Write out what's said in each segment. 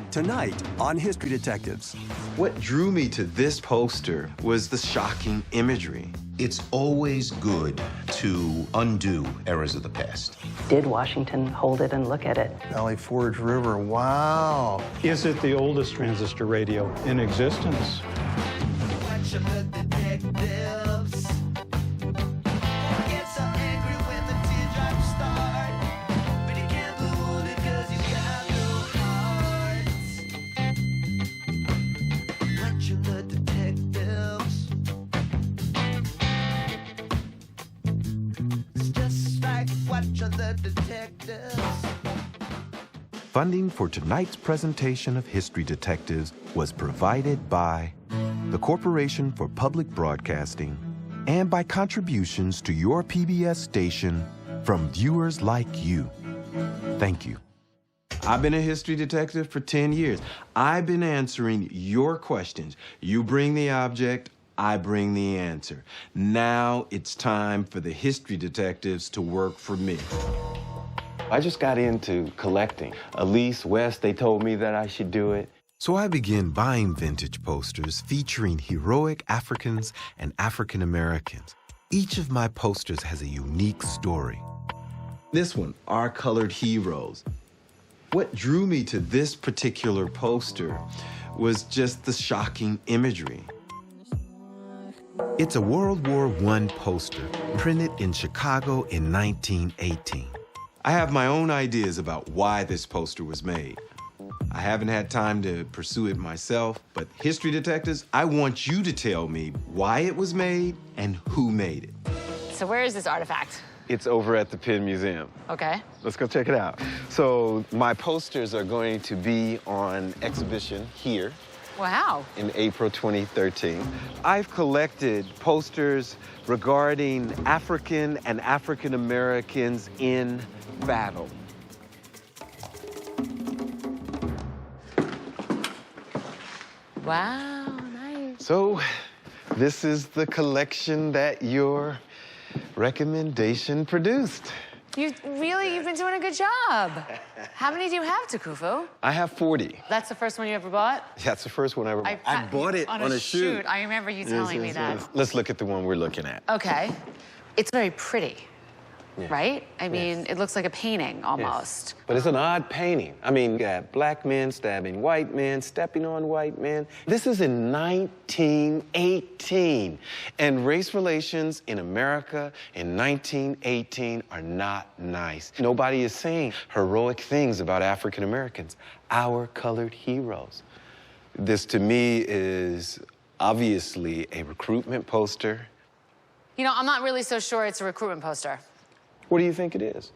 Tonight on History Detectives. What drew me to this poster was the shocking imagery. It's always good to undo errors of the past. Did Washington hold it and look at it? Valley Forge River, wow. Is it the oldest transistor radio in existence? Funding for tonight's presentation of History Detectives was provided by the Corporation for Public Broadcasting and by contributions to your PBS station from viewers like you. Thank you. I've been a history detective for 10 years. I've been answering your questions. You bring the object, I bring the answer. Now it's time for the history detectives to work for me. I just got into collecting. Elise, Wes, they told me that I should do it. So I began buying vintage posters featuring heroic Africans and African Americans. Each of my posters has a unique story. This one, Our Colored Heroes. What drew me to this particular poster was just the shocking imagery. It's a World War I poster printed in Chicago in 1918. I have my own ideas about why this poster was made. I haven't had time to pursue it myself, but history detectives, I want you to tell me why it was made and who made it. So where is this artifact? It's over at the Penn Museum. Okay. Let's go check it out. So my posters are going to be on exhibition here. Wow. In April 2013. I've collected posters regarding African and African Americans in battle. Wow, nice. So this is the collection that your recommendation produced. You've been doing a good job. How many do you have, Takufu? I have 40. That's the first one you ever bought? That's the first one I ever bought. I bought it on a shoot. I remember you telling me that. Let's look at the one we're looking at. Okay. It's very pretty, right? I mean, it looks like a painting almost. But it's an odd painting. I mean, you got black men stabbing white men, stepping on white men. This is in 1918. And race relations in America in 1918 are not nice. Nobody is saying heroic things about African Americans, our colored heroes. This, to me, is obviously a recruitment poster. You know, I'm not really so sure it's a recruitment poster. What do you think it is?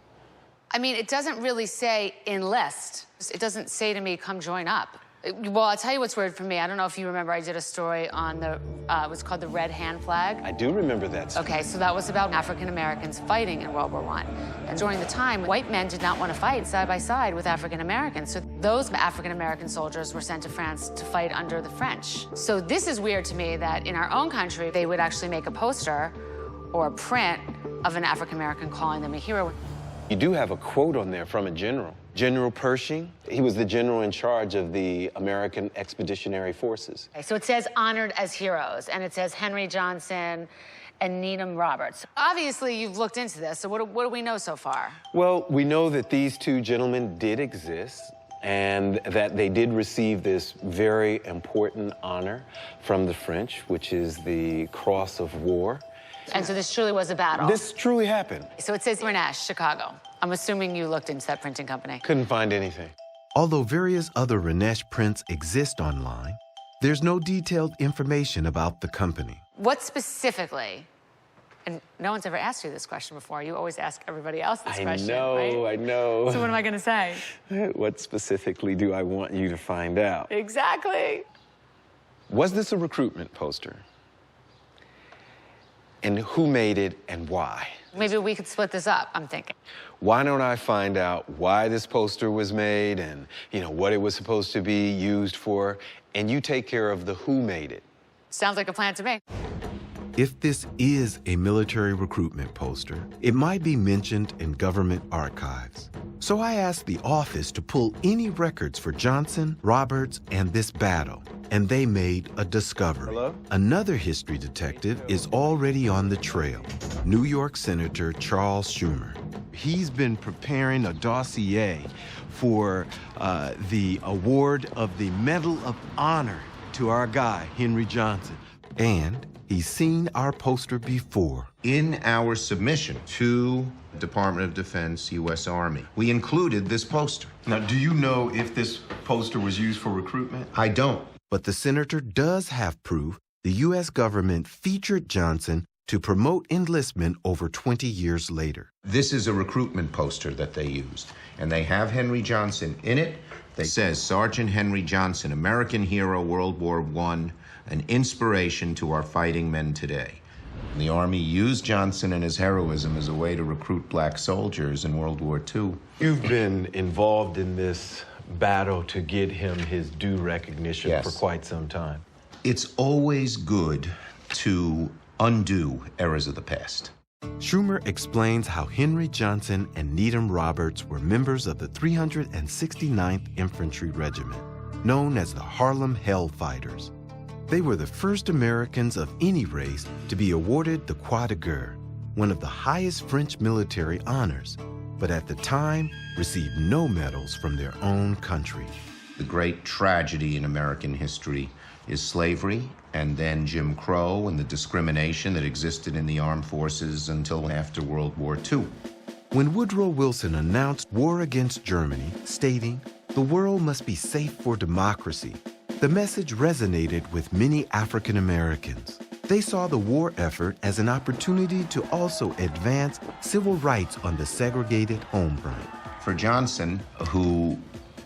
I mean, it doesn't really say enlist. It doesn't say to me, come join up. Well, I'll tell you what's weird for me. I don't know if you remember, I did a story on it was called the Red Hand Flag. I do remember that story. Okay, so that was about African Americans fighting in World War I. And during the time, white men did not want to fight side by side with African Americans. So those African American soldiers were sent to France to fight under the French. So this is weird to me that in our own country, they would actually make a poster or a print of an African American calling them a hero. You do have a quote on there from a general. General Pershing, he was the general in charge of the American Expeditionary Forces. Okay, so it says honored as heroes, and it says Henry Johnson and Needham Roberts. Obviously, you've looked into this, so what do we know so far? Well, we know that these two gentlemen did exist and that they did receive this very important honor from the French, which is the Cross of War. And so this truly was a battle? This truly happened. So it says Renash, Chicago. I'm assuming you looked into that printing company. Couldn't find anything. Although various other Renesh prints exist online, there's no detailed information about the company. What specifically, and no one's ever asked you this question before, you always ask everybody else this question, right? I know. So what am I gonna say? What specifically do I want you to find out? Exactly. Was this a recruitment poster? And who made it and why? Maybe we could split this up, I'm thinking. Why don't I find out why this poster was made and, what it was supposed to be used for, and you take care of the who made it. Sounds like a plan to me. if this is a military recruitment poster, it might be mentioned in government archives. So I asked the office to pull any records for Johnson, Roberts, and this battle, and they made a discovery. Hello? Another history detective is already on the trail, New York Senator Charles Schumer. He's been preparing a dossier for the award of the Medal of Honor to our guy, Henry Johnson. And he's seen our poster before. In our submission to Department of Defense, U.S. Army, we included this poster. Now, do you know if this poster was used for recruitment? I don't. But the senator does have proof the U.S. government featured Johnson to promote enlistment over 20 years later. This is a recruitment poster that they used, and they have Henry Johnson in it. It says, Sergeant Henry Johnson, American hero, World War I, an inspiration to our fighting men today. And the Army used Johnson and his heroism as a way to recruit black soldiers in World War II. You've been involved in this battle to get him his due recognition Yes. for quite some time. It's always good to undo errors of the past. Schumer explains how Henry Johnson and Needham Roberts were members of the 369th Infantry Regiment, known as the Harlem Hellfighters. They were the first Americans of any race to be awarded the Croix de Guerre, one of the highest French military honors, but at the time received no medals from their own country. The great tragedy in American history is slavery, and then Jim Crow and the discrimination that existed in the armed forces until after World War II. When Woodrow Wilson announced war against Germany, stating, "The world must be safe for democracy," the message resonated with many African Americans. They saw the war effort as an opportunity to also advance civil rights on the segregated home front. For Johnson, who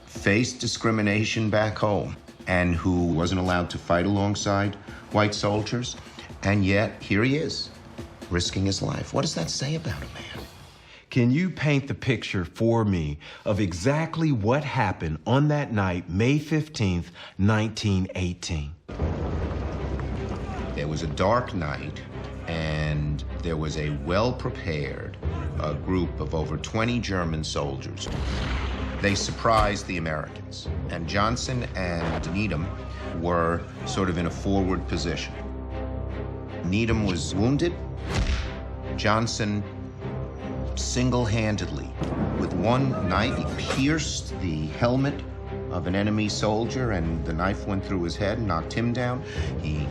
faced discrimination back home and who wasn't allowed to fight alongside white soldiers, and yet here he is, risking his life. What does that say about a man? Can you paint the picture for me of exactly what happened on that night, May 15th, 1918? There was a dark night, and there was a well-prepared group of over 20 German soldiers. They surprised the Americans, and Johnson and Needham were sort of in a forward position. Needham was wounded. Johnson single-handedly, with one knife, he pierced the helmet of an enemy soldier, and the knife went through his head and knocked him down. He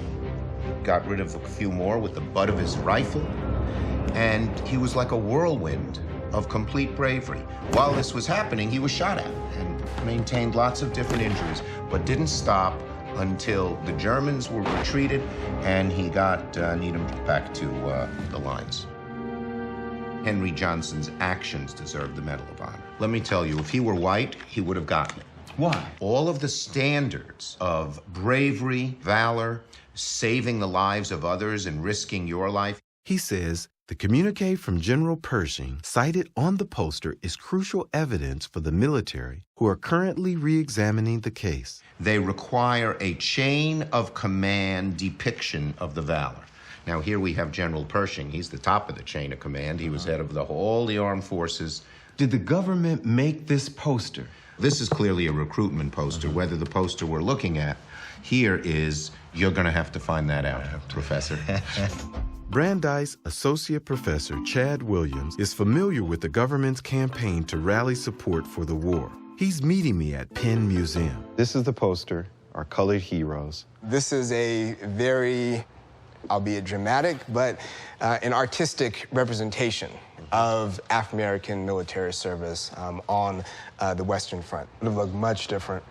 got rid of a few more with the butt of his rifle, and he was like a whirlwind of complete bravery. While this was happening, he was shot at and maintained lots of different injuries, but didn't stop until the Germans were retreated and he got Needham back to the lines. Henry Johnson's actions deserved the Medal of Honor. Let me tell you, if he were white, he would have gotten it. Why? All of the standards of bravery, valor, saving the lives of others and risking your life. He says the communique from General Pershing cited on the poster is crucial evidence for the military who are currently re-examining the case. They require a chain of command depiction of the valor. Now, here we have General Pershing. He's the top of the chain of command. He was head of all the armed forces. Did the government make this poster? This is clearly a recruitment poster. Whether the poster we're looking at here is, you're going to have to find that out, Professor. Brandeis Associate Professor Chad Williams is familiar with the government's campaign to rally support for the war. He's meeting me at Penn Museum. This is the poster, our colored heroes. This is a very, albeit dramatic, but an artistic representation of African-American military service on the Western Front. It would have looked much different.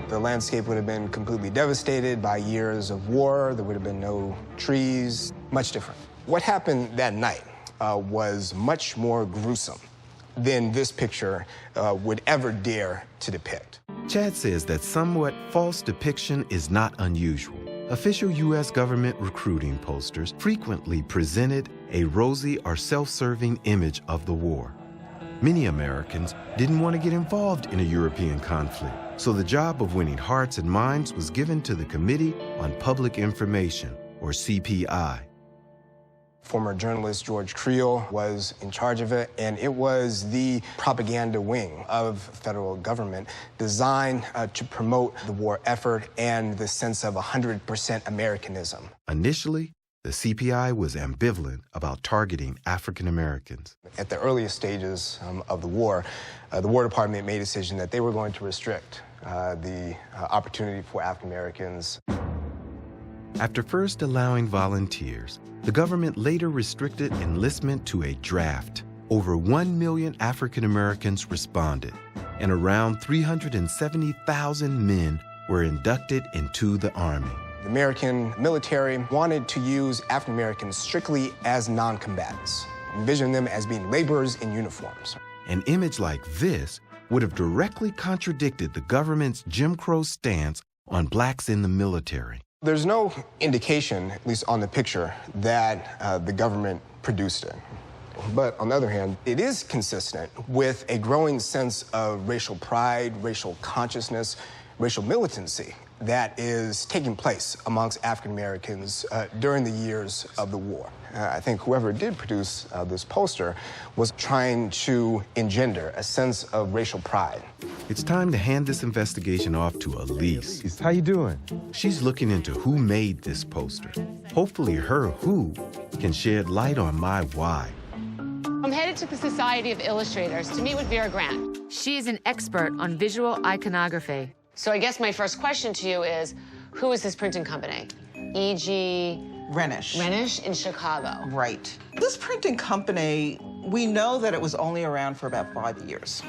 The landscape would have been completely devastated by years of war. There would have been no trees, much different. What happened that night was much more gruesome than this picture would ever dare to depict. Chad says that somewhat false depiction is not unusual. Official U.S. government recruiting posters frequently presented a rosy or self-serving image of the war. Many Americans didn't want to get involved in a European conflict, so the job of winning hearts and minds was given to the Committee on Public Information, or CPI. Former journalist George Creel was in charge of it, and it was the propaganda wing of federal government designed to promote the war effort and the sense of 100% Americanism. Initially, the CPI was ambivalent about targeting African Americans. At the earliest stages of the War Department made a decision that they were going to restrict the opportunity for African Americans. After first allowing volunteers, the government later restricted enlistment to a draft. Over 1 million African Americans responded, and around 370,000 men were inducted into the Army. The American military wanted to use African Americans strictly as non-combatants, envision them as being laborers in uniforms. An image like this would have directly contradicted the government's Jim Crow stance on blacks in the military. There's no indication, at least on the picture, that the government produced it. But on the other hand, it is consistent with a growing sense of racial pride, racial consciousness, racial militancy that is taking place amongst African Americans during the years of the war. I think whoever did produce this poster was trying to engender a sense of racial pride. It's time to hand this investigation off to Elise. How you doing? She's looking into who made this poster. Hopefully her who can shed light on my why. I'm headed to the Society of Illustrators to meet with Vera Grant. She is an expert on visual iconography. So I guess my first question to you is, who is this printing company? E.g. Renish. Renish in Chicago. Right. This printing company, we know that it was only around for about 5 years,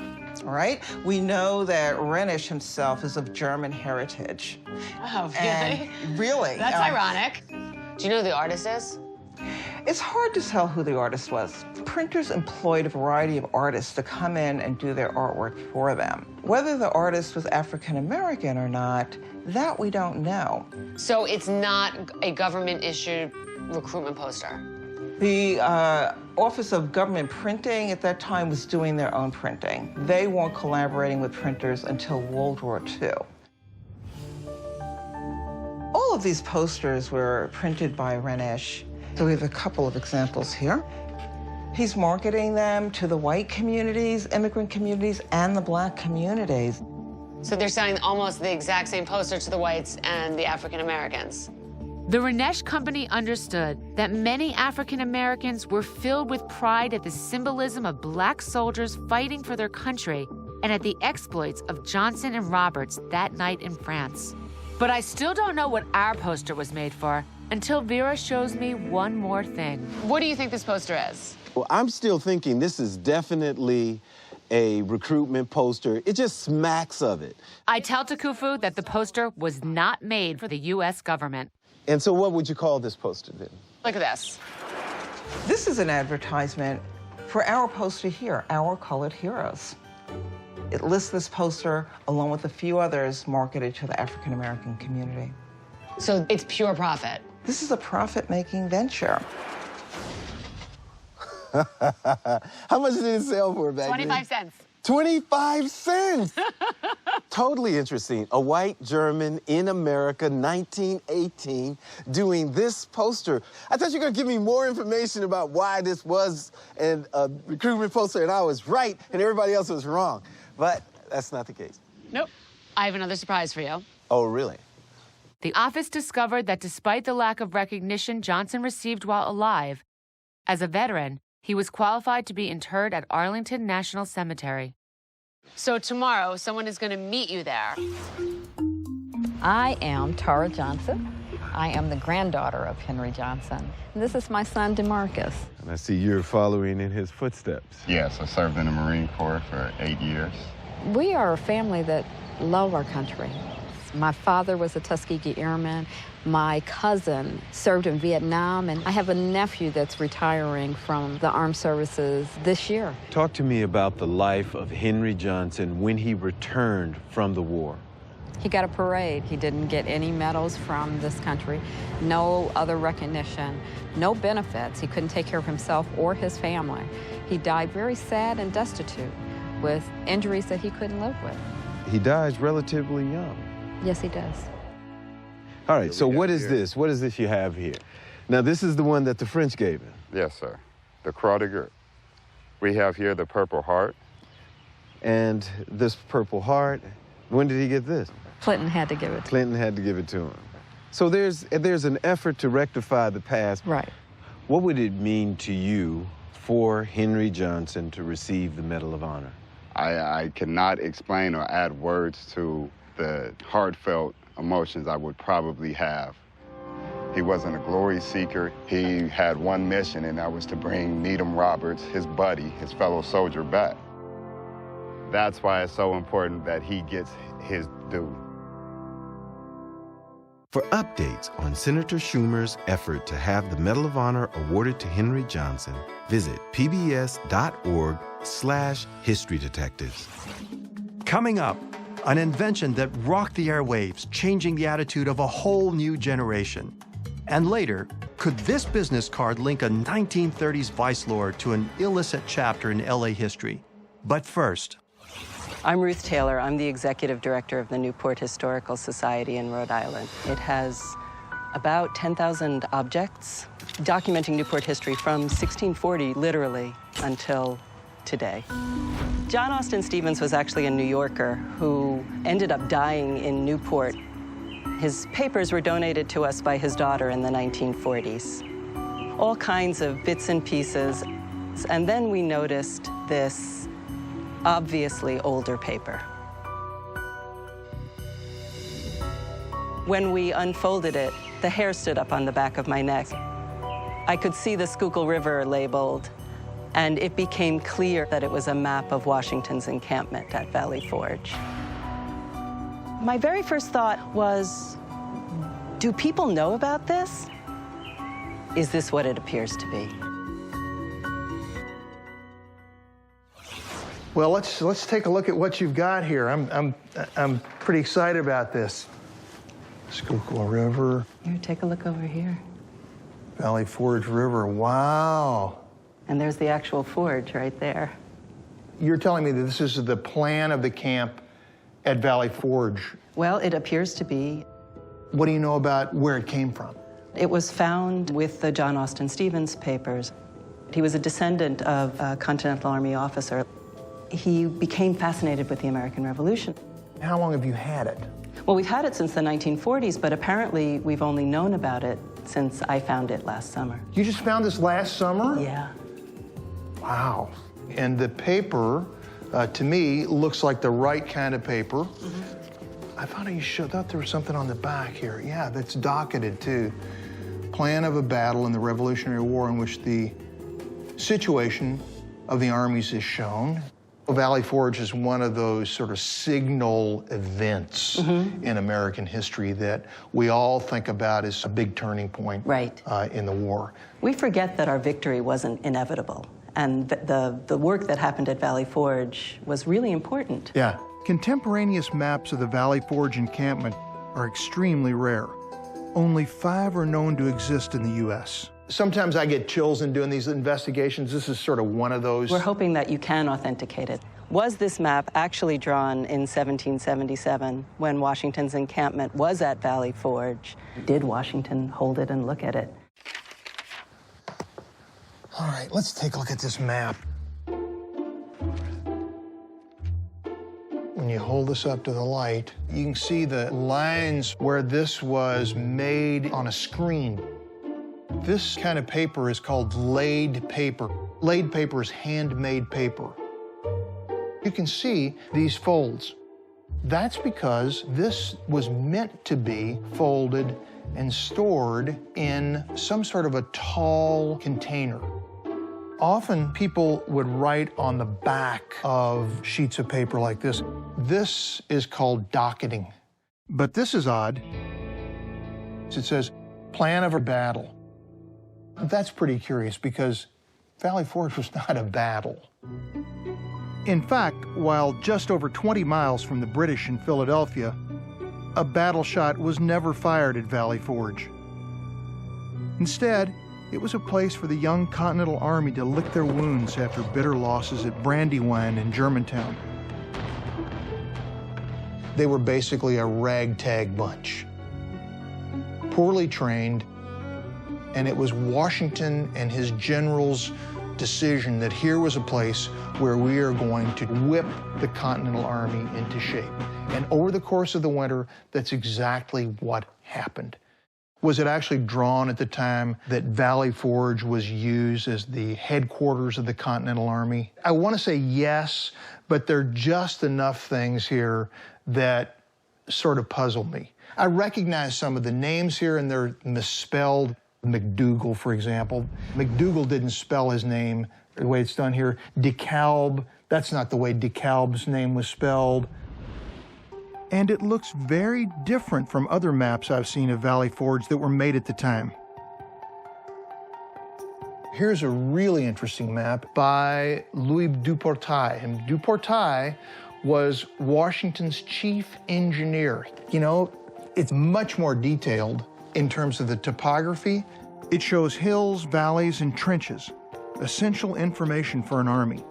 all right? We know that Renish himself is of German heritage. Oh, really? And really. That's ironic. Do you know who the artist is? It's hard to tell who the artist was. Printers employed a variety of artists to come in and do their artwork for them. Whether the artist was African American or not, that we don't know. So it's not a government-issued recruitment poster? The Office of Government Printing at that time was doing their own printing. They weren't collaborating with printers until World War II. All of these posters were printed by Renish. So we have a couple of examples here. He's marketing them to the white communities, immigrant communities, and the black communities. So they're selling almost the exact same poster to the whites and the African Americans. The Renish Company understood that many African Americans were filled with pride at the symbolism of black soldiers fighting for their country and at the exploits of Johnson and Roberts that night in France. But I still don't know what our poster was made for until Vera shows me one more thing. What do you think this poster is? Well, I'm still thinking this is definitely a recruitment poster. It just smacks of it. I tell Takufu that the poster was not made for the U.S. government. And so what would you call this poster then? Look at this. This is an advertisement for our poster here, Our Colored Heroes. It lists this poster along with a few others marketed to the African American community. So it's pure profit. This is a profit-making venture. How much did it sell for back 25 then? cents. 25 cents! Totally interesting. A white German in America, 1918, doing this poster. I thought you were going to give me more information about why this was a recruitment poster, and I was right, and everybody else was wrong. But that's not the case. Nope. I have another surprise for you. Oh, really? The office discovered that despite the lack of recognition Johnson received while alive, as a veteran, he was qualified to be interred at Arlington National Cemetery. So tomorrow, someone is going to meet you there. I am Tara Johnson. I am the granddaughter of Henry Johnson. And this is my son, DeMarcus. And I see you're following in his footsteps. Yes, I served in the Marine Corps for 8 years. We are a family that love our country. My father was a Tuskegee Airman. My cousin served in Vietnam, and I have a nephew that's retiring from the armed services this year. Talk to me about the life of Henry Johnson when he returned from the war. He got a parade. He didn't get any medals from this country, no other recognition, no benefits. He couldn't take care of himself or his family. He died very sad and destitute with injuries that he couldn't live with. He dies relatively young. Yes, he does. All right, so what is this? What is this you have here? Now, this is the one that the French gave him. Yes, sir. The Croix de Guerre. We have here the Purple Heart. And this Purple Heart, when did he get this? Clinton had to give it to him. Clinton had to give it to him. So there's an effort to rectify the past. Right. What would it mean to you for Henry Johnson to receive the Medal of Honor? I cannot explain or add words to the heartfelt emotions I would probably have. He wasn't a glory seeker. He had one mission, and that was to bring Needham Roberts, his buddy, his fellow soldier, back. That's why it's so important that he gets his due. For updates on Senator Schumer's effort to have the Medal of Honor awarded to Henry Johnson, visit pbs.org/History Detectives. Coming up, an invention that rocked the airwaves, changing the attitude of a whole new generation. And later, could this business card link a 1930s vice lord to an illicit chapter in LA history? But first, I'm Ruth Taylor. I'm the executive director of the Newport Historical Society in Rhode Island. It has about 10,000 objects documenting Newport history from 1640, literally, until today. John Austin Stevens was actually a New Yorker who ended up dying in Newport. His papers were donated to us by his daughter in the 1940s. All kinds of bits and pieces. And then we noticed this obviously older paper. When we unfolded it, the hair stood up on the back of my neck. I could see the Schuylkill River labeled, and it became clear that it was a map of Washington's encampment at Valley Forge. My very first thought was, do people know about this? Is this what it appears to be? Well, let's take a look at what you've got here. I'm pretty excited about this. Schuylkill River. Here, take a look over here. Valley Forge River. Wow. And there's the actual forge right there. You're telling me that this is the plan of the camp at Valley Forge? Well, it appears to be. What do you know about where it came from? It was found with the John Austin Stevens papers. He was a descendant of a Continental Army officer. He became fascinated with the American Revolution. How long have you had it? Well, we've had it since the 1940s, but apparently we've only known about it since I found it last summer. You just found this last summer? Yeah. Wow. And the paper, to me, looks like the right kind of paper. I thought there was something on the back here. Yeah, that's docketed, too. Plan of a battle in the Revolutionary War in which the situation of the armies is shown. Valley Forge is one of those sort of signal events in American history that we all think about as a big turning point in the war. We forget that our victory wasn't inevitable, and the work that happened at Valley Forge was really important. Yeah. Contemporaneous maps of the Valley Forge encampment are extremely rare. Only 5 are known to exist in the U.S. Sometimes I get chills in doing these investigations. This is sort of one of those. We're hoping that you can authenticate it. Was this map actually drawn in 1777 when Washington's encampment was at Valley Forge? Did Washington hold it and look at it? All right, let's take a look at this map. When you hold this up to the light, you can see the lines where this was made on a screen. This kind of paper is called laid paper. Laid paper is handmade paper. You can see these folds. That's because this was meant to be folded and stored in some sort of a tall container. Often people would write on the back of sheets of paper like this. This is called docketing. But this is odd. It says, plan of a battle. That's pretty curious because Valley Forge was not a battle. In fact, while just over 20 miles from the British in Philadelphia, a battle shot was never fired at Valley Forge. Instead, it was a place for the young Continental Army to lick their wounds after bitter losses at Brandywine and Germantown. They were basically a ragtag bunch. Poorly trained, And it was Washington and his generals' decision that here was a place where we are going to whip the Continental Army into shape. And over the course of the winter, that's exactly what happened. Was it actually drawn at the time that Valley Forge was used as the headquarters of the Continental Army? I want to say yes, but there are just enough things here that sort of puzzle me. I recognize some of the names here, and they're misspelled. McDougal, for example. McDougal didn't spell his name the way it's done here. DeKalb, that's not the way DeKalb's name was spelled. And it looks very different from other maps I've seen of Valley Forge that were made at the time. Here's a really interesting map by Louis Duportail. And Duportail was Washington's chief engineer. You know, it's much more detailed in terms of the topography. It shows hills, valleys, and trenches, essential information for an army.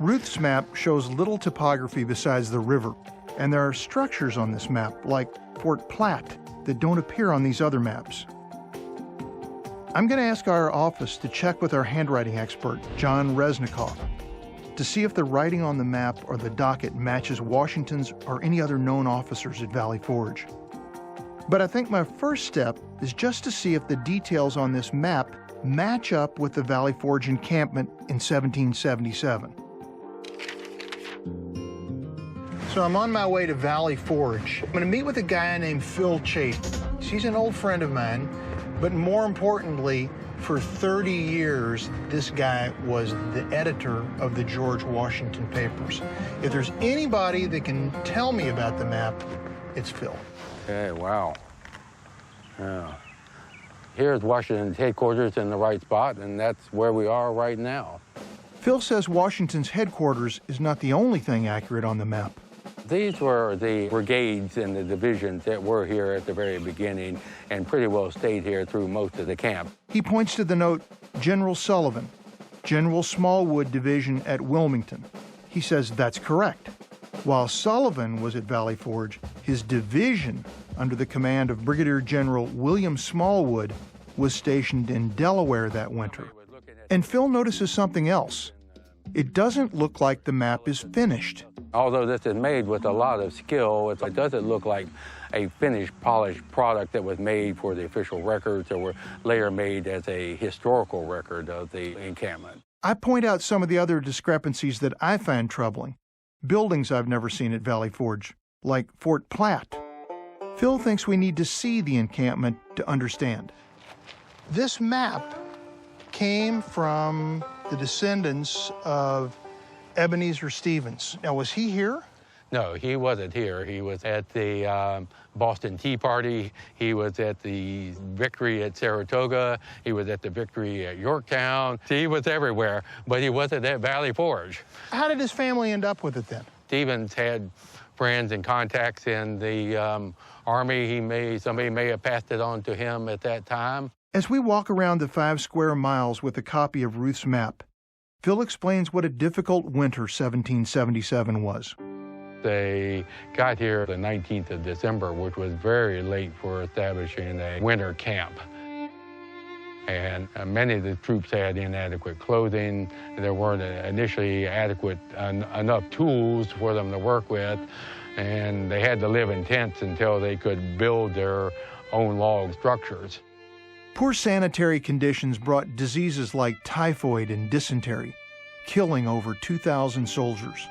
Ruth's map shows little topography besides the river, and there are structures on this map, like Fort Platte, that don't appear on these other maps. I'm going to ask our office to check with our handwriting expert, John Resnikoff, to see if the writing on the map or the docket matches Washington's or any other known officers at Valley Forge. But I think my first step is just to see if the details on this map match up with the Valley Forge encampment in 1777. So I'm on my way to Valley Forge. I'm going to meet with a guy named Phil Chase. He's an old friend of mine, but more importantly, for 30 years, this guy was the editor of the George Washington papers. If there's anybody that can tell me about the map, it's Phil. Okay, wow. Yeah. Here's Washington's headquarters in the right spot, and that's where we are right now. Phil says Washington's headquarters is not the only thing accurate on the map. These were the brigades and the divisions that were here at the very beginning and pretty well stayed here through most of the camp. He points to the note, General Sullivan, General Smallwood Division at Wilmington. He says that's correct. While Sullivan was at Valley Forge, his division, under the command of Brigadier General William Smallwood, was stationed in Delaware that winter. And Phil notices something else. It doesn't look like the map is finished. Although this is made with a lot of skill, it doesn't look like a finished, polished product that was made for the official records or were later made as a historical record of the encampment. I point out some of the other discrepancies that I find troubling. Buildings I've never seen at Valley Forge, like Fort Platte. Phil thinks we need to see the encampment to understand. This map came from the descendants of Ebenezer Stevens. Now, was he here? No, he wasn't here. He was at the Boston Tea Party. He was at the victory at Saratoga. He was at the victory at Yorktown. He was everywhere, but he wasn't at Valley Forge. How did his family end up with it then? Stevens had friends and contacts in the Army. Somebody may have passed it on to him at that time. As we walk around the 5 square miles with a copy of Ruth's map, Phil explains what a difficult winter 1777 was. They got here the 19th of December, which was very late for establishing a winter camp. And many of the troops had inadequate clothing. There weren't initially adequate enough tools for them to work with. And they had to live in tents until they could build their own log structures. Poor sanitary conditions brought diseases like typhoid and dysentery, killing over 2,000 soldiers.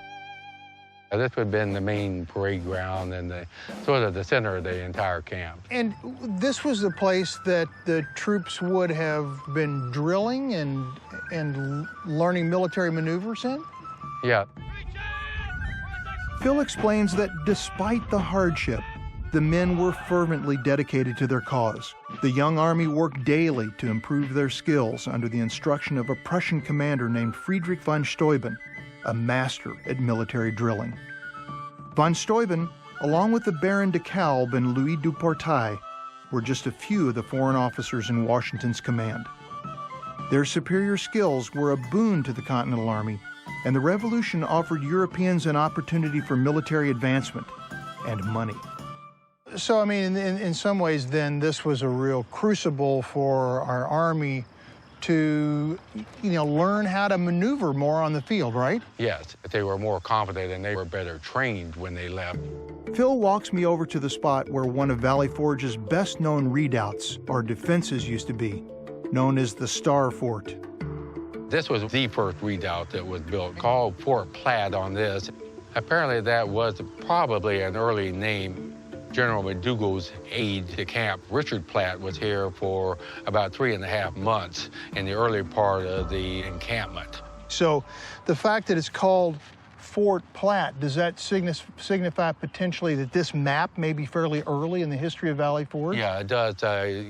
This would have been the main parade ground and sort of the center of the entire camp. And this was the place that the troops would have been drilling and learning military maneuvers in? Yeah. Phil explains that despite the hardship, the men were fervently dedicated to their cause. The young army worked daily to improve their skills under the instruction of a Prussian commander named Friedrich von Steuben, a master at military drilling. Von Steuben, along with the Baron de Kalb and Louis Duportail, were just a few of the foreign officers in Washington's command. Their superior skills were a boon to the Continental Army, and the Revolution offered Europeans an opportunity for military advancement and money. So, I mean, in some ways, then, this was a real crucible for our Army to, learn how to maneuver more on the field, right? Yes, they were more confident and they were better trained when they left. Phil walks me over to the spot where one of Valley Forge's best-known redoubts, or defenses, used to be, known as the Star Fort. This was the first redoubt that was built, called Fort Platt on this. Apparently that was probably an early name. General McDougall's aide-de-camp, Richard Platt, was here for about 3.5 months in the early part of the encampment. So the fact that it's called Fort Platt, does that signify potentially that this map may be fairly early in the history of Valley Forge? Yeah, it does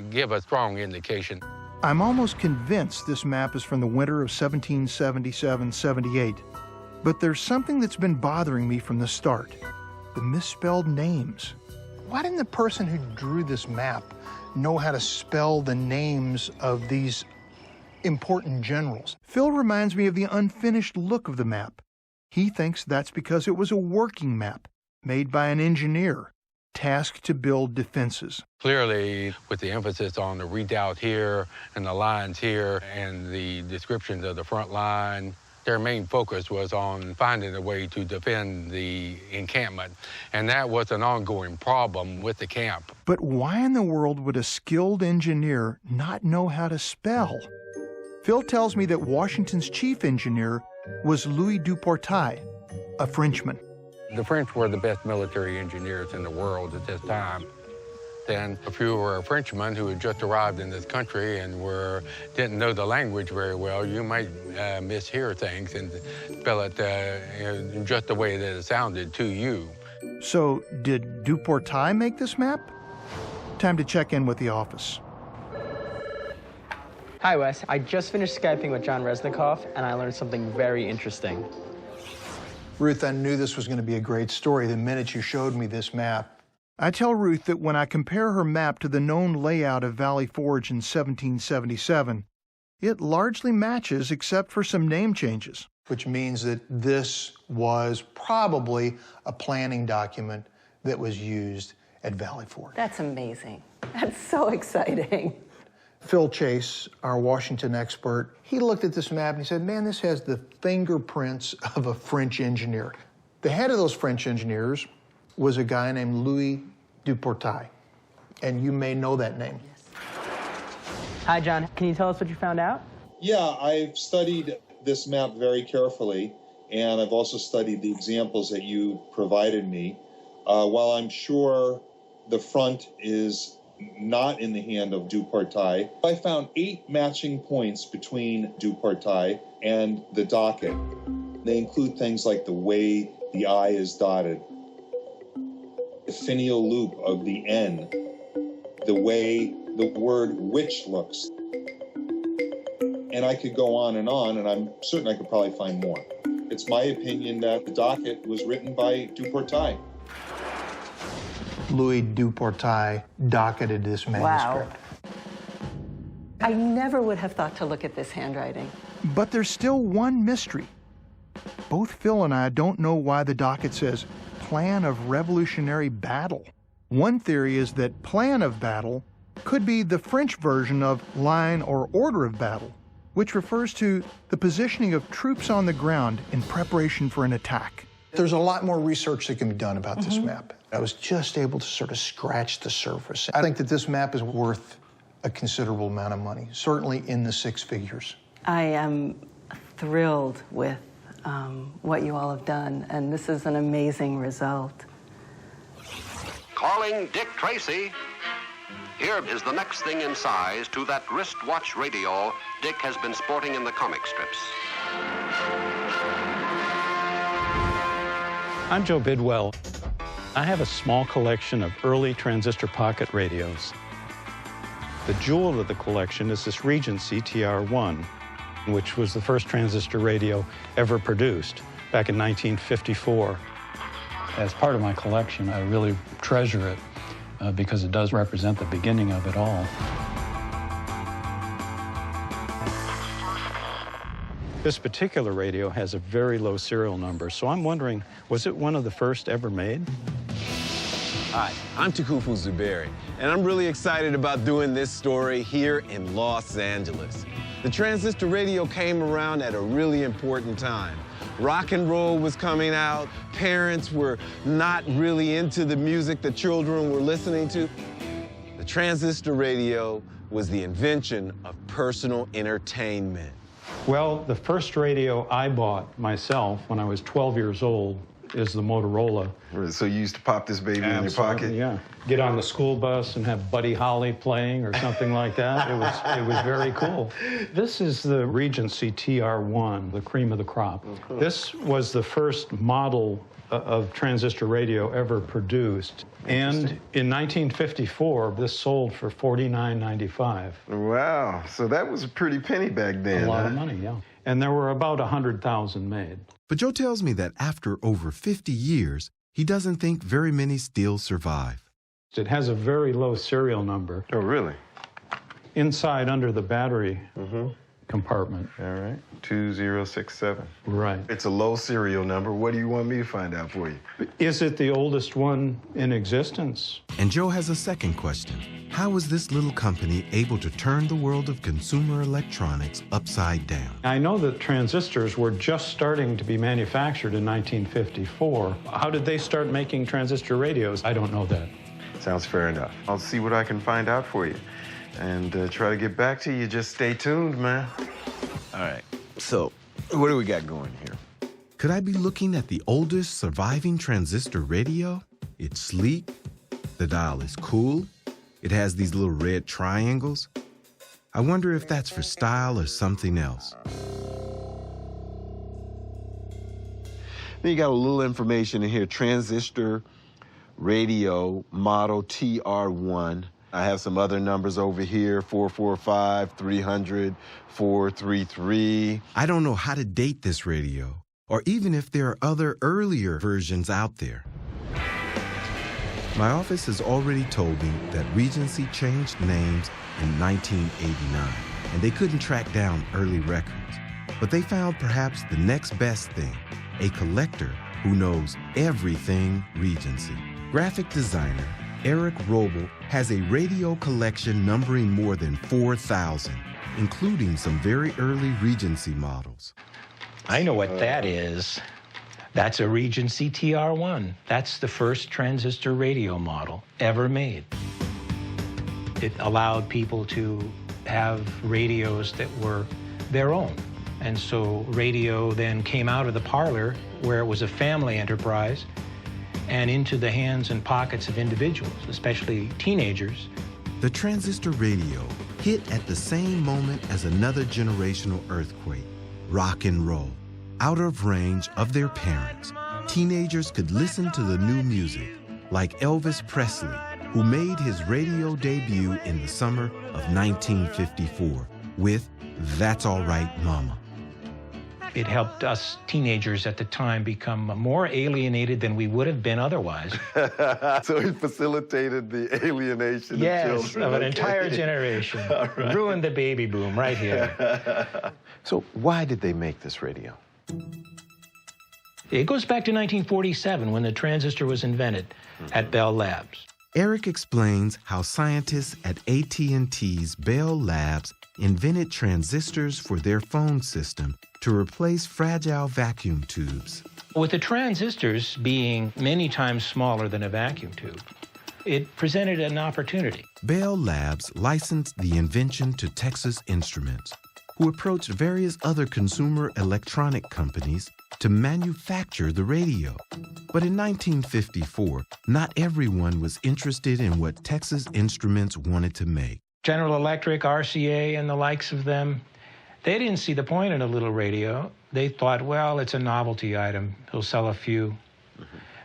give a strong indication. I'm almost convinced this map is from the winter of 1777-78. But there's something that's been bothering me from the start: the misspelled names. Why didn't the person who drew this map know how to spell the names of these important generals? Phil reminds me of the unfinished look of the map. He thinks that's because it was a working map made by an engineer tasked to build defenses. Clearly, with the emphasis on the redoubt here and the lines here and the descriptions of the front line, their main focus was on finding a way to defend the encampment, and that was an ongoing problem with the camp. But why in the world would a skilled engineer not know how to spell? Phil tells me that Washington's chief engineer was Louis Duportail, a Frenchman. The French were the best military engineers in the world at this time. Then, if you were a Frenchman who had just arrived in this country and didn't know the language very well, you might mishear things and spell it just the way that it sounded to you. So, did Duportail make this map? Time to check in with the office. Hi, Wes. I just finished Skyping with John Resnikoff, and I learned something very interesting. Ruth, I knew this was going to be a great story the minute you showed me this map. I tell Ruth that when I compare her map to the known layout of Valley Forge in 1777, it largely matches except for some name changes. Which means that this was probably a planning document that was used at Valley Forge. That's amazing. That's so exciting. Phil Chase, our Washington expert, he looked at this map and he said, man, this has the fingerprints of a French engineer. The head of those French engineers was a guy named Louis Duportail, and you may know that name. Yes. Hi, John. Can you tell us what you found out? Yeah, I've studied this map very carefully, and I've also studied the examples that you provided me. While I'm sure the front is not in the hand of Duportail, I found 8 matching points between Duportail and the docket. They include things like the way the I is dotted, the finial loop of the N, the way the word which looks. And I could go on, and I'm certain I could probably find more. It's my opinion that the docket was written by Duportail. Louis Duportail docketed this manuscript. Wow. I never would have thought to look at this handwriting. But there's still one mystery. Both Phil and I don't know why the docket says Plan of Revolutionary Battle. One theory is that Plan of Battle could be the French version of Line or Order of Battle, which refers to the positioning of troops on the ground in preparation for an attack. There's a lot more research that can be done about this map. I was just able to sort of scratch the surface. I think that this map is worth a considerable amount of money, certainly in the 6 figures. I am thrilled with what you all have done, and this is an amazing result. Calling Dick Tracy. Here is the next thing in size to that wristwatch radio Dick has been sporting in the comic strips. I'm Joe Bidwell. I have a small collection of early transistor pocket radios. The jewel of the collection is this Regency TR-1, which was the first transistor radio ever produced back in 1954. As part of my collection, I really treasure it because it does represent the beginning of it all. This particular radio has a very low serial number, so I'm wondering, was it one of the first ever made? Hi, I'm Takufu Zuberi, and I'm really excited about doing this story here in Los Angeles. The transistor radio came around at a really important time. Rock and roll was coming out. Parents were not really into the music the children were listening to. The transistor radio was the invention of personal entertainment. Well, the first radio I bought myself when I was 12 years old is the Motorola. So you used to pop this baby in your pocket? Yeah. Get on the school bus and have Buddy Holly playing or something like that. It was very cool. This is the Regency TR1, the cream of the crop. Mm-hmm. This was the first model of transistor radio ever produced. And in 1954, this sold for $49.95. Wow, so that was a pretty penny back then. A lot of money, yeah. And there were about 100,000 made. But Joe tells me that after over 50 years, he doesn't think very many still survive. It has a very low serial number. Oh, really? Inside, under the battery compartment. All right, 2067. Right. It's a low serial number. What do you want me to find out for you? Is it the oldest one in existence? And Joe has a second question. How was this little company able to turn the world of consumer electronics upside down? I know that transistors were just starting to be manufactured in 1954. How did they start making transistor radios? I don't know that. Sounds fair enough. I'll see what I can find out for you and try to get back to you. Just stay tuned, man. All right, so what do we got going here? Could I be looking at the oldest surviving transistor radio? It's sleek, the dial is cool, it has these little red triangles. I wonder if that's for style or something else. Then you got a little information in here, transistor radio model TR1. I have some other numbers over here, 445, 300, 433. I don't know how to date this radio, or even if there are other earlier versions out there. My office has already told me that Regency changed names in 1989, and they couldn't track down early records. But they found perhaps the next best thing, a collector who knows everything Regency. Graphic designer Eric Roble has a radio collection numbering more than 4,000, including some very early Regency models. I know what that is. That's a Regency TR1. That's the first transistor radio model ever made. It allowed people to have radios that were their own. And so radio then came out of the parlor, where it was a family enterprise, and into the hands and pockets of individuals, especially teenagers. The transistor radio hit at the same moment as another generational earthquake, rock and roll. Out of range of their parents, teenagers could listen to the new music, like Elvis Presley, who made his radio debut in the summer of 1954 with That's All Right, Mama. It helped us teenagers at the time become more alienated than we would have been otherwise. So he facilitated the alienation yes, of children. Of an entire generation. Right. Ruined the baby boom right here. So why did they make this radio? It goes back to 1947 when the transistor was invented at Bell Labs. Eric explains how scientists at AT&T's Bell Labs invented transistors for their phone system to replace fragile vacuum tubes. With the transistors being many times smaller than a vacuum tube, it presented an opportunity. Bell Labs licensed the invention to Texas Instruments, who approached various other consumer electronic companies to manufacture the radio. But in 1954, not everyone was interested in what Texas Instruments wanted to make. General Electric, RCA, and the likes of them, they didn't see the point in a little radio. They thought, well, it's a novelty item. It'll sell a few.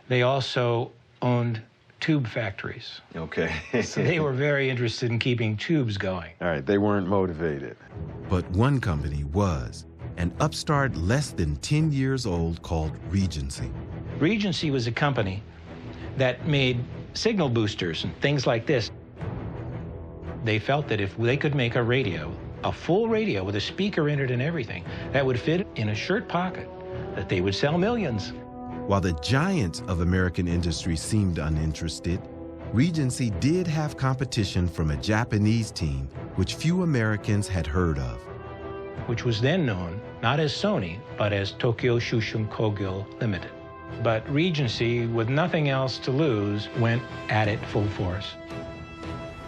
They also owned tube factories. Okay. So they were very interested in keeping tubes going. All right, they weren't motivated. But one company was, an upstart less than 10 years old called Regency. Regency was a company that made signal boosters and things like this. They felt that if they could make a radio, a full radio with a speaker in it and everything, that would fit in a shirt pocket, that they would sell millions. While the giants of American industry seemed uninterested, Regency did have competition from a Japanese team, which few Americans had heard of. Which was then known not as Sony, but as Tokyo Shushun Kogyo Limited. But Regency, with nothing else to lose, went at it full force.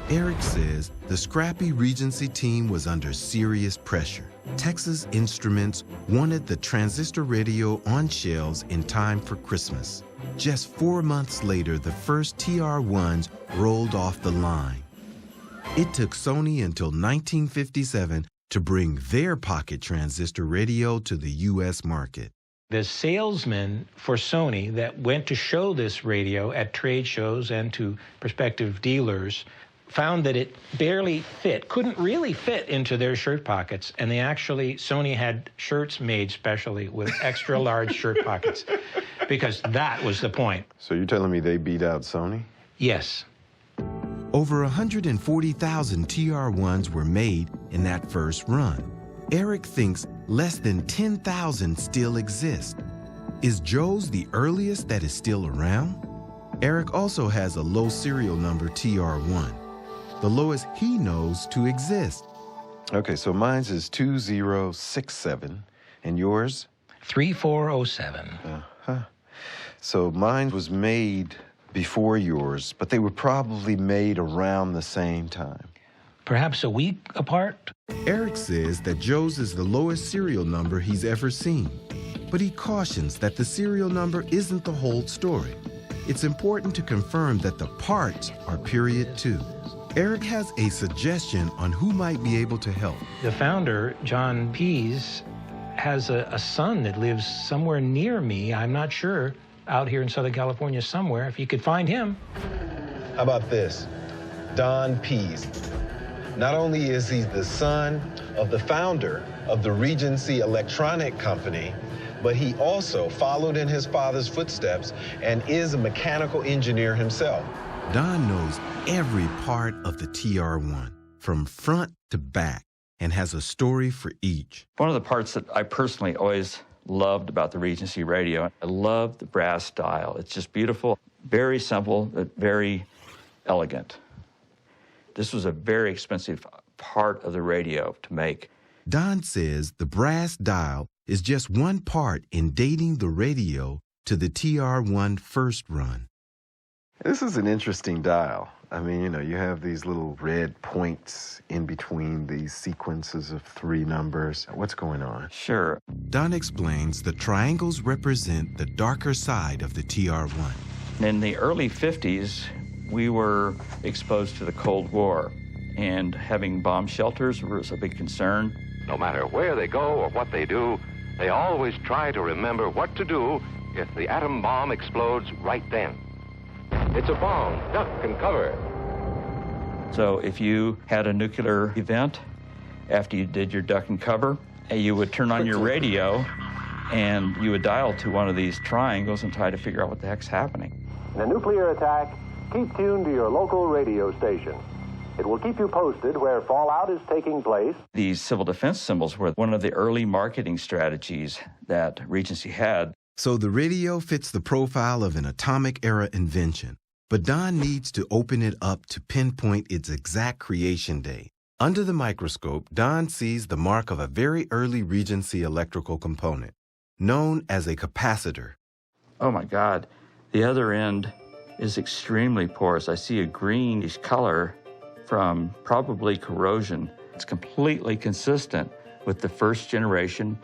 Eric says the scrappy Regency team was under serious pressure. Texas Instruments wanted the transistor radio on shelves in time for Christmas. Just 4 months later, the first TR-1s rolled off the line. It took Sony until 1957 to bring their pocket transistor radio to the U.S. market. The salesmen for Sony that went to show this radio at trade shows and to prospective dealers found that it barely fit, couldn't really fit into their shirt pockets, and Sony had shirts made specially with extra large shirt pockets, because that was the point. So you're telling me they beat out Sony? Yes. Over 140,000 TR-1s were made in that first run. Eric thinks less than 10,000 still exist. Is Joe's the earliest that is still around? Eric also has a low serial number TR-1, the lowest he knows to exist. Okay, so mine's is 2067, and yours? 3407. So mine was made before yours, but they were probably made around the same time. Perhaps a week apart? Eric says that Joe's is the lowest serial number he's ever seen, but he cautions that the serial number isn't the whole story. It's important to confirm that the parts are period too. Eric has a suggestion on who might be able to help. The founder, John Pease, has a son that lives somewhere near me. I'm not sure, out here in Southern California somewhere. If you could find him. How about this? Don Pease. Not only is he the son of the founder of the Regency Electronic Company, but he also followed in his father's footsteps and is a mechanical engineer himself. Don knows every part of the TR-1, from front to back, and has a story for each. One of the parts that I personally always loved about the Regency radio, I love the brass dial. It's just beautiful, very simple, but very elegant. This was a very expensive part of the radio to make. Don says the brass dial is just one part in dating the radio to the TR-1 first run. This is an interesting dial. I mean, you have these little red points in between these sequences of 3 numbers. What's going on? Sure. Don explains the triangles represent the darker side of the TR-1. In the early 50s, we were exposed to the Cold War, and having bomb shelters was a big concern. No matter where they go or what they do, they always try to remember what to do if the atom bomb explodes right then. It's a bomb. Duck and cover. So if you had a nuclear event, after you did your duck and cover, you would turn on your radio and you would dial to one of these triangles and try to figure out what the heck's happening. In a nuclear attack, keep tuned to your local radio station. It will keep you posted where fallout is taking place. These civil defense symbols were one of the early marketing strategies that Regency had. So the radio fits the profile of an atomic-era invention, but Don needs to open it up to pinpoint its exact creation day. Under the microscope, Don sees the mark of a very early Regency electrical component, known as a capacitor. Oh my God, the other end is extremely porous. I see a greenish color from probably corrosion. It's completely consistent with the first generation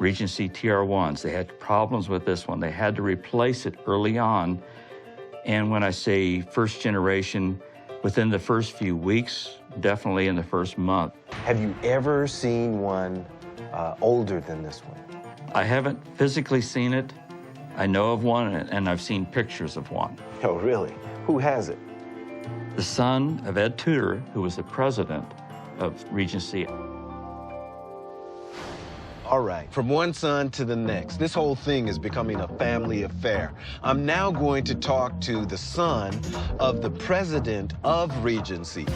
Regency TR-1s. They had problems with this one. They had to replace it early on. And when I say first generation, within the first few weeks, definitely in the first month. Have you ever seen one older than this one? I haven't physically seen it. I know of one, and I've seen pictures of one. Oh, really? Who has it? The son of Ed Tudor, who was the president of Regency. All right, from one son to the next, this whole thing is becoming a family affair. I'm now going to talk to the son of the president of Regency.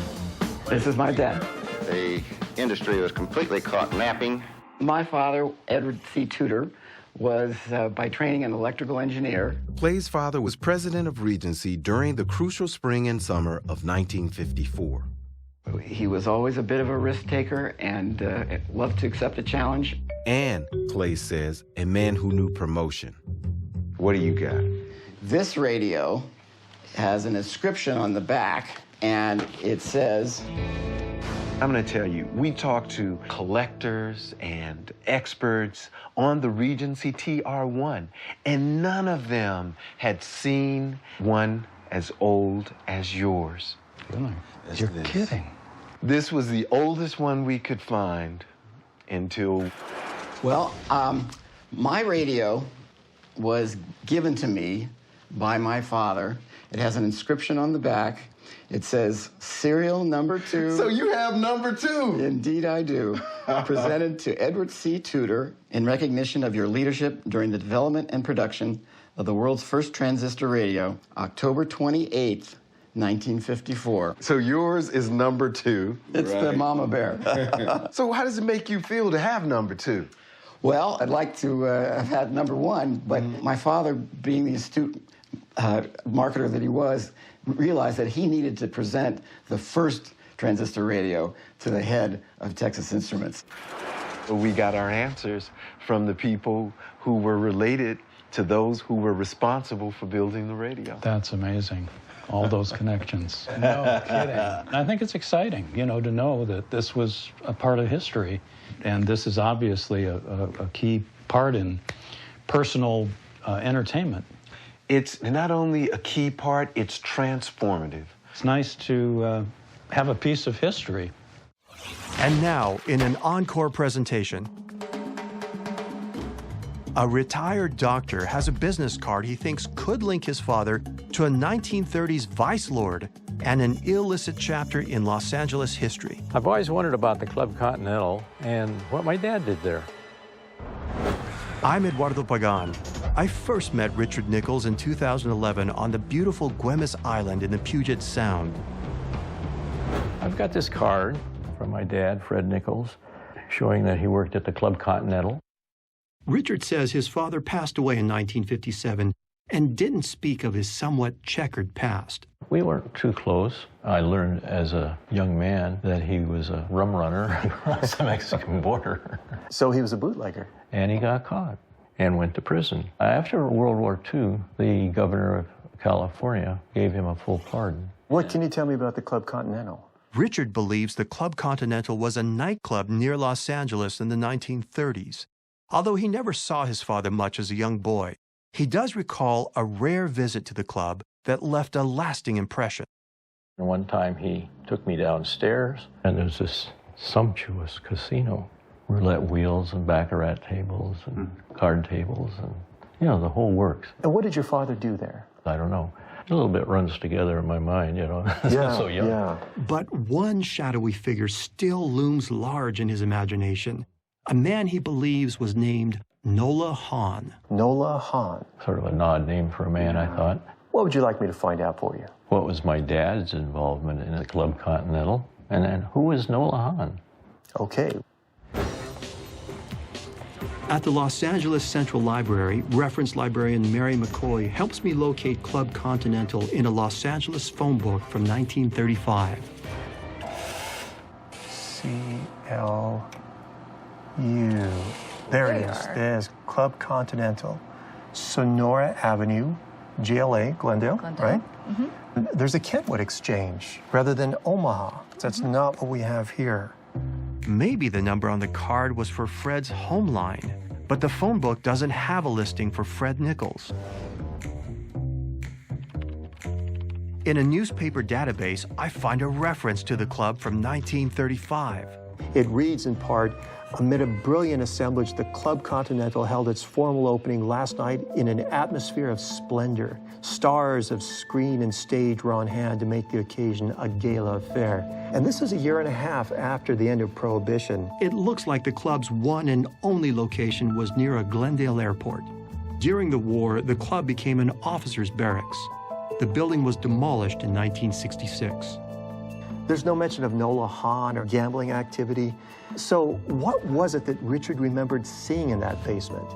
This is my dad. The industry was completely caught napping. My father, Edward C. Tudor, was by training an electrical engineer. Clay's father was president of Regency during the crucial spring and summer of 1954. He was always a bit of a risk taker and loved to accept a challenge. And, Clay says, a man who knew promotion. What do you got? This radio has an inscription on the back, and it says, I'm going to tell you, we talked to collectors and experts on the Regency TR1, and none of them had seen one as old as yours. Really? You're kidding. This was the oldest one we could find until... Well, my radio was given to me by my father. It has an inscription on the back. It says, serial number 2. So you have number 2? Indeed I do. Presented to Edward C. Tudor in recognition of your leadership during the development and production of the world's first transistor radio, October 28th, 1954. So yours is number 2. It's the mama bear. So how does it make you feel to have number 2? Well, I'd like to have had number 1, but my father, being the astute marketer that he was, realized that he needed to present the first transistor radio to the head of Texas Instruments. We got our answers from the people who were related to those who were responsible for building the radio. That's amazing. All those connections. No kidding. I think it's exciting, you know, to know that this was a part of history, and this is obviously a key part in personal entertainment. It's not only a key part, it's transformative. It's nice to have a piece of history. And now, in an encore presentation, a retired doctor has a business card he thinks could link his father to a 1930s vice lord and an illicit chapter in Los Angeles history. I've always wondered about the Club Continental and what my dad did there. I'm Eduardo Pagan. I first met Richard Nichols in 2011 on the beautiful Güemes Island in the Puget Sound. I've got this card from my dad, Fred Nichols, showing that he worked at the Club Continental. Richard says his father passed away in 1957 and didn't speak of his somewhat checkered past. We weren't too close. I learned as a young man that he was a rum runner across the Mexican border. So he was a bootlegger? And he got caught and went to prison. After World War II, the governor of California gave him a full pardon. What can you tell me about the Club Continental? Richard believes the Club Continental was a nightclub near Los Angeles in the 1930s. Although he never saw his father much as a young boy, he does recall a rare visit to the club that left a lasting impression. And one time he took me downstairs, and there's this sumptuous casino. Roulette wheels and baccarat tables and card tables and, you know, the whole works. And what did your father do there? I don't know. A little bit runs together in my mind, you know. Yeah, so young. Yeah. But one shadowy figure still looms large in his imagination. A man he believes was named Nola Hahn. Nola Hahn. Sort of an odd name for a man, I thought. What would you like me to find out for you? What was my dad's involvement in the Club Continental? And then who was Nola Hahn? Okay. At the Los Angeles Central Library, reference librarian Mary McCoy helps me locate Club Continental in a Los Angeles phone book from 1935. C-L... There it is. There's Club Continental. Sonora Avenue, GLA, Glendale, right? Mm-hmm. There's a Kentwood Exchange rather than Omaha. That's not what we have here. Maybe the number on the card was for Fred's home line, but the phone book doesn't have a listing for Fred Nichols. In a newspaper database, I find a reference to the club from 1935. It reads in part, amid a brilliant assemblage, the Club Continental held its formal opening last night in an atmosphere of splendor. Stars of screen and stage were on hand to make the occasion a gala affair. And this is a year and a half after the end of Prohibition. It looks like the club's one and only location was near a Glendale airport. During the war, the club became an officer's barracks. The building was demolished in 1966. There's no mention of Nola Hahn or gambling activity. So what was it that Richard remembered seeing in that basement?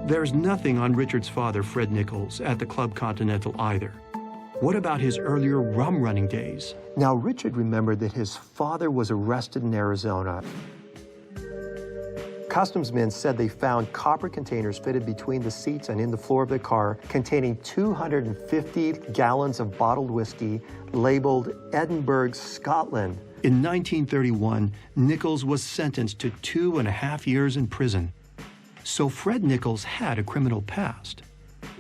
There's nothing on Richard's father, Fred Nichols, at the Club Continental either. What about his earlier rum running days? Now, Richard remembered that his father was arrested in Arizona. Customs men said they found copper containers fitted between the seats and in the floor of the car containing 250 gallons of bottled whiskey labeled Edinburgh, Scotland. In 1931, Nichols was sentenced to 2.5 years in prison. So Fred Nichols had a criminal past.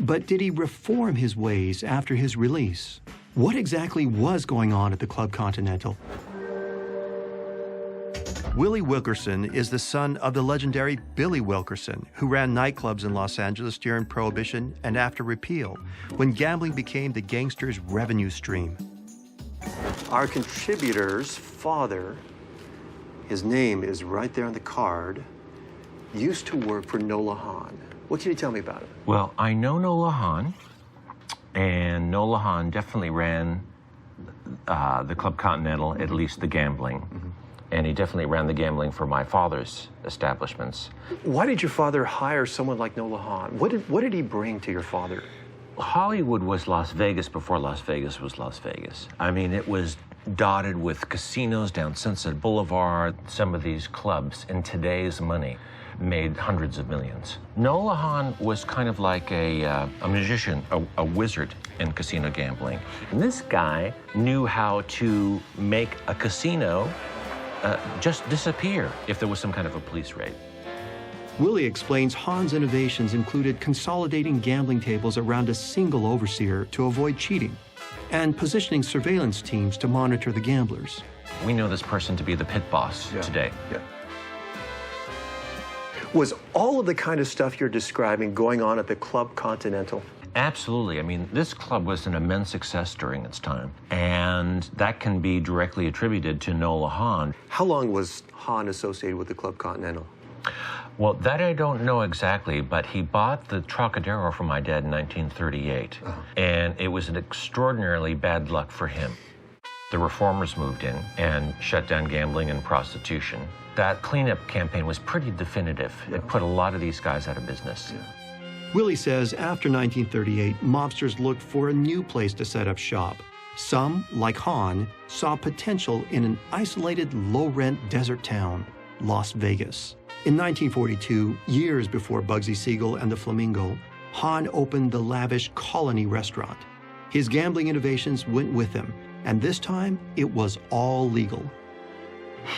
But did he reform his ways after his release? What exactly was going on at the Club Continental? Willie Wilkerson is the son of the legendary Billy Wilkerson, who ran nightclubs in Los Angeles during Prohibition and after repeal, when gambling became the gangsters' revenue stream. Our contributor's father, his name is right there on the card, used to work for Nola Hahn. What can you tell me about it? Well, I know Nola Hahn, and Nola Hahn definitely ran the Club Continental, at least the gambling. Mm-hmm. And he definitely ran the gambling for my father's establishments. Why did your father hire someone like Nola Hahn? What did he bring to your father? Hollywood was Las Vegas before Las Vegas was Las Vegas. I mean, it was dotted with casinos down Sunset Boulevard. Some of these clubs, in today's money, made hundreds of millions. Nola Hahn was kind of like a magician, a wizard in casino gambling. And this guy knew how to make a casino just disappear if there was some kind of a police raid. Willie explains Hahn's innovations included consolidating gambling tables around a single overseer to avoid cheating and positioning surveillance teams to monitor the gamblers. We know this person to be the pit boss today. Yeah. Was all of the kind of stuff you're describing going on at the Club Continental? Absolutely. I mean, this club was an immense success during its time, and that can be directly attributed to Nola Hahn. How long was Hahn associated with the Club Continental? Well, that I don't know exactly, but he bought the Trocadero from my dad in 1938, and it was an extraordinarily bad luck for him. The reformers moved in and shut down gambling and prostitution. That cleanup campaign was pretty definitive. It put a lot of these guys out of business. Willie says after 1938, mobsters looked for a new place to set up shop. Some, like Hahn, saw potential in an isolated, low-rent desert town, Las Vegas. In 1942, years before Bugsy Siegel and the Flamingo, Hahn opened the lavish Colony restaurant. His gambling innovations went with him, and this time it was all legal.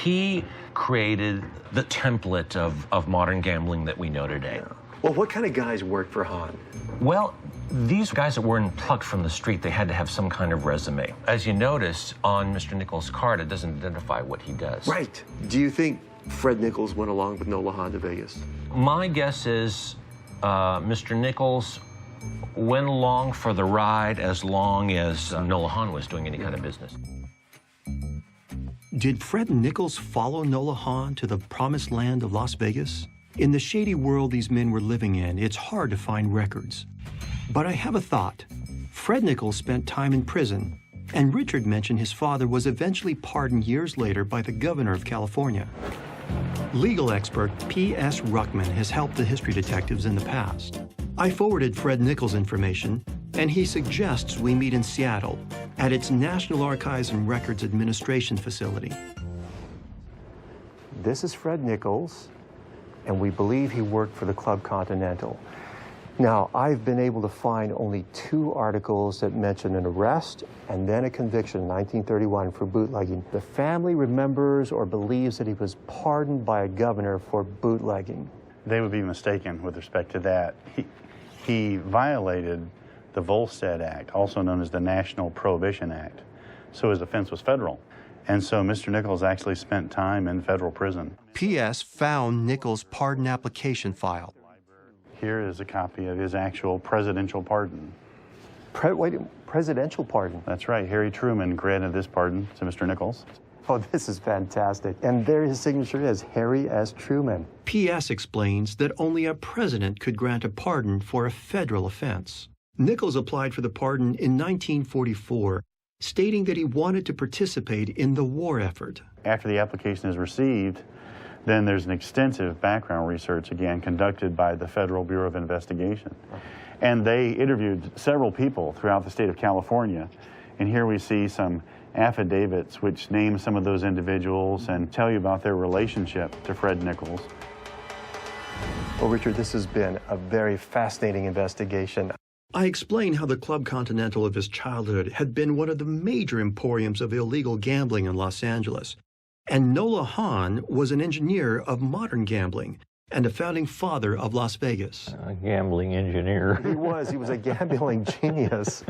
He created the template of modern gambling that we know today. Well, what kind of guys worked for Hahn? Well, these guys that weren't plucked from the street, they had to have some kind of resume. As you notice on Mr. Nichols' card, it doesn't identify what he does. Right. Do you think Fred Nichols went along with Nola Hahn to Vegas? My guess is Mr. Nichols went along for the ride as long as Nola Hahn was doing any kind of business. Did Fred Nichols follow Nola Hahn to the promised land of Las Vegas? In the shady world these men were living in, it's hard to find records. But I have a thought. Fred Nichols spent time in prison, and Richard mentioned his father was eventually pardoned years later by the governor of California. Legal expert P.S. Ruckman has helped the history detectives in the past. I forwarded Fred Nichols' information, and he suggests we meet in Seattle at its National Archives and Records Administration facility. This is Fred Nichols, and we believe he worked for the Club Continental. Now, I've been able to find only 2 articles that mention an arrest and then a conviction in 1931 for bootlegging. The family remembers or believes that he was pardoned by a governor for bootlegging. They would be mistaken with respect to that. He violated the Volstead Act, also known as the National Prohibition Act. So his offense was federal. And so Mr. Nichols actually spent time in federal prison. P.S. found Nichols' pardon application file. Here is a copy of his actual presidential pardon. Presidential pardon? That's right. Harry Truman granted this pardon to Mr. Nichols. Oh, this is fantastic. And there his signature is, Harry S. Truman. P.S. explains that only a president could grant a pardon for a federal offense. Nichols applied for the pardon in 1944, stating that he wanted to participate in the war effort. After the application is received, Then there's an extensive background research, again, conducted by the Federal Bureau of Investigation. And they interviewed several people throughout the state of California. And here we see some affidavits which name some of those individuals and tell you about their relationship to Fred Nichols. Well, Richard, this has been a very fascinating investigation. I explain how the Club Continental of his childhood had been one of the major emporiums of illegal gambling in Los Angeles. And Nola Hahn was an engineer of modern gambling and a founding father of Las Vegas. A gambling engineer. He was a gambling genius.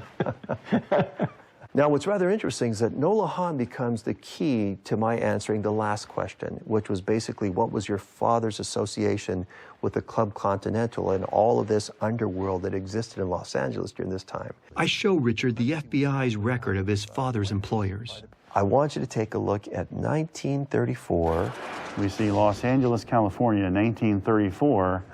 Now, what's rather interesting is that Nola Hahn becomes the key to my answering the last question, which was basically, what was your father's association with the Club Continental and all of this underworld that existed in Los Angeles during this time? I show Richard the FBI's record of his father's employers. I want you to take a look at 1934. We see Los Angeles, California, 1934.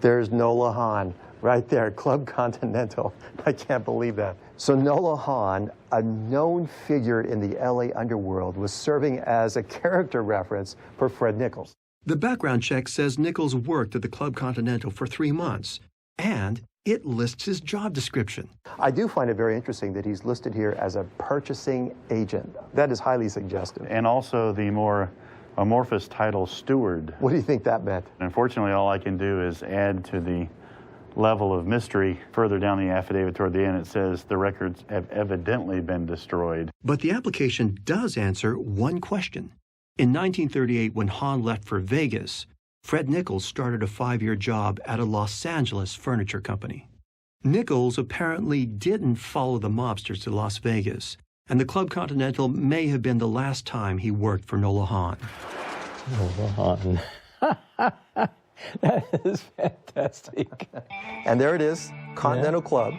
There's Nola Hahn. Right there, Club Continental. I can't believe that. So Nola Hahn, a known figure in the LA underworld, was serving as a character reference for Fred Nichols. The background check says Nichols worked at the Club Continental for 3 months, and it lists his job description. I do find it very interesting that he's listed here as a purchasing agent. That is highly suggestive. And also the more amorphous title, steward. What do you think that meant? Unfortunately, all I can do is add to the level of mystery. Further down the affidavit toward the end, it says the records have evidently been destroyed. But the application does answer one question. In 1938, when Hahn left for Vegas, Fred Nichols started a 5-year job at a Los Angeles furniture company. Nichols apparently didn't follow the mobsters to Las Vegas, and the Club Continental may have been the last time he worked for Nola Hahn. Nola Hahn. That is fantastic. And there it is, Continental Club.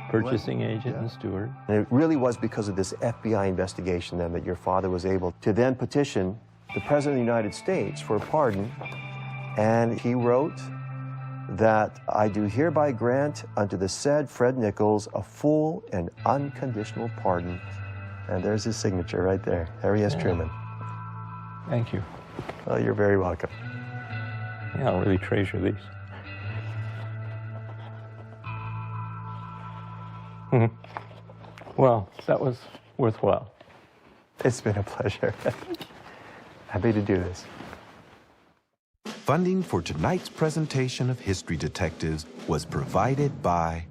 Purchasing agent and steward. And it really was because of this FBI investigation then that your father was able to then petition the President of the United States for a pardon. And he wrote that I do hereby grant unto the said Fred Nichols a full and unconditional pardon. And there's his signature right there. Harry S. Truman. Thank you. Oh, you're very welcome. Yeah, I'll really treasure these. Well, that was worthwhile. It's been a pleasure. Happy to do this. Funding for tonight's presentation of History Detectives was provided by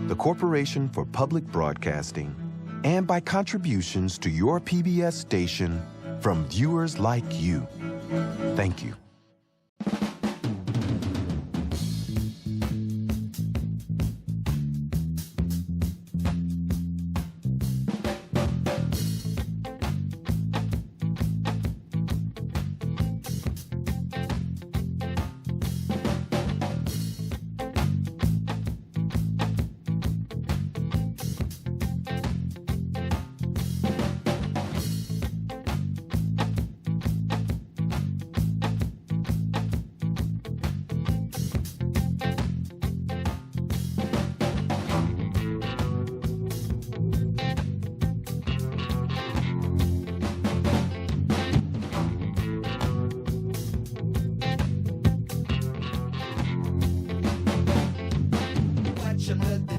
the Corporation for Public Broadcasting and by contributions to your PBS station from viewers like you. Thank you. Watch 'em let